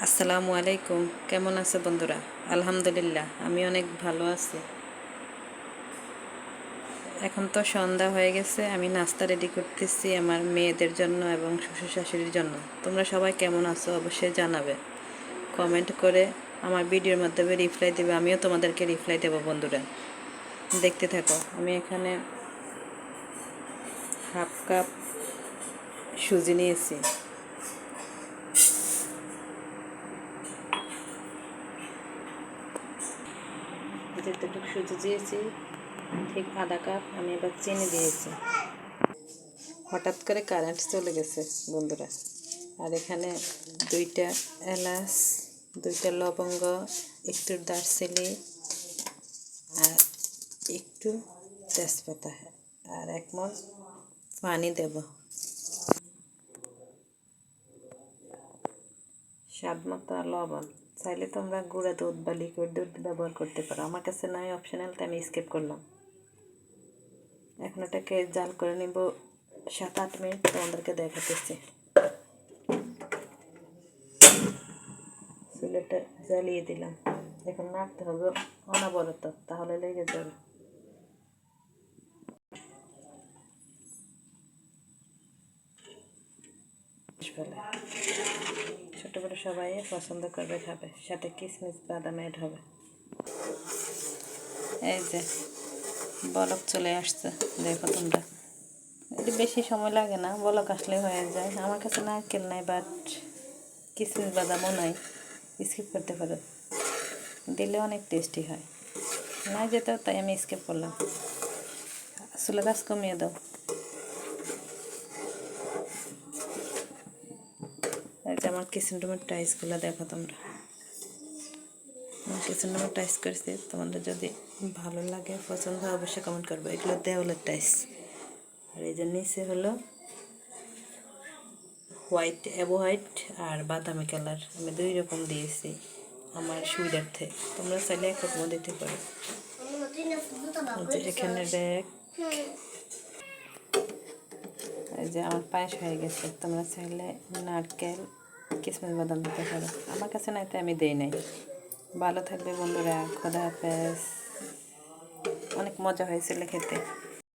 আসসালামু আলাইকুম। কেমন আছে বন্ধুরা? আলহামদুলিল্লাহ, আমি অনেক ভালো আছি। এখন তো সন্ধ্যা হয়ে গেছে, আমি নাস্তা রেডি করতেছি আমার মেয়েদের জন্য এবং শ্বশুর শাশুড়ির জন্য। তোমরা সবাই কেমন আছো অবশ্যই জানাবে, কমেন্ট করে আমার ভিডিওর মাধ্যমে রিপ্লাই দেবে, আমিও তোমাদেরকে রিপ্লাই দেবো। বন্ধুরা দেখতে থাকো। আমি এখানে হাফ কাপ সুজি নিয়েছি। যেটুকু সুজি দিয়েছি ঠিক আধা কাপ আমি এবার চিনি দিয়েছি। হঠাৎ করে কারেন্ট চলে গেছে বন্ধুরা। আর এখানে 2টা এলাচ, 2টা লবঙ্গ, একটু দারচিনি আর একটু তেজপাতা আর 1 মগ পানি দেব। স্বাদ মতো লবণ। চাইলে তোমরা গুঁড়া দুধ বা লিকুইড দুধ ব্যবহার করতে পারো, আমার কাছে নাই, অপশনাল, তাই আমি স্কিপ করলাম। এখন এটাকে জাল করে নেব 7-8 মিনিট, তোমাদেরকে দেখাতেছি। চুলাটা জ্বালিয়ে দিলাম। এখন নাড়তে হবে অনবরত, তাহলে লেগে যাবে। ছোট বড় সবাই পছন্দ করবে, খাবে, সাথে কিশমিশ বাদাম অ্যাড হবে। এই যে বলক চলে আসছে, দেখো তোমরা। এটি বেশি সময় লাগে না, বলক আসলে হয়ে যায়। আমার কাছে নারকেল নাই, বাট কিশমিশ বাদামও নাই, স্কিপ করতে পারো, দিলে অনেক টেস্টি হয়। না যেত, তাই আমি স্কিপ করলাম। চুলা গাছ কমিয়ে দাও। এই যে আমার কিচেন রুমের টাইলসগুলো দেখো তোমরা। আমার কিচেন রুমের টাইলস করেছি, তোমাদের যদি ভালো লাগে, পছন্দ হয়, অবশ্যই কমেন্ট করবে। এগুলো দেওয়ালের টাইলস। আর এই যে নিচে হলো হোয়াইট আর বাদামি কালার, আমি 2 রকম দিয়েছি আমার সুবিধার্থে। তোমরা চাইলে একরকমও দিতে পারো। এখানে র্যাক। এই যে আমার পায়েস হয়ে গেছে। তোমরা চাইলে নারকেল কিশমিশ বাদাম দিতে পারো, আমার কাছে নাই, তাই আমি দেই নাই। ভালো থাকবে বন্ধুরা, খোদা হাফেজ। অনেক মজা হয়েছিল খেতে।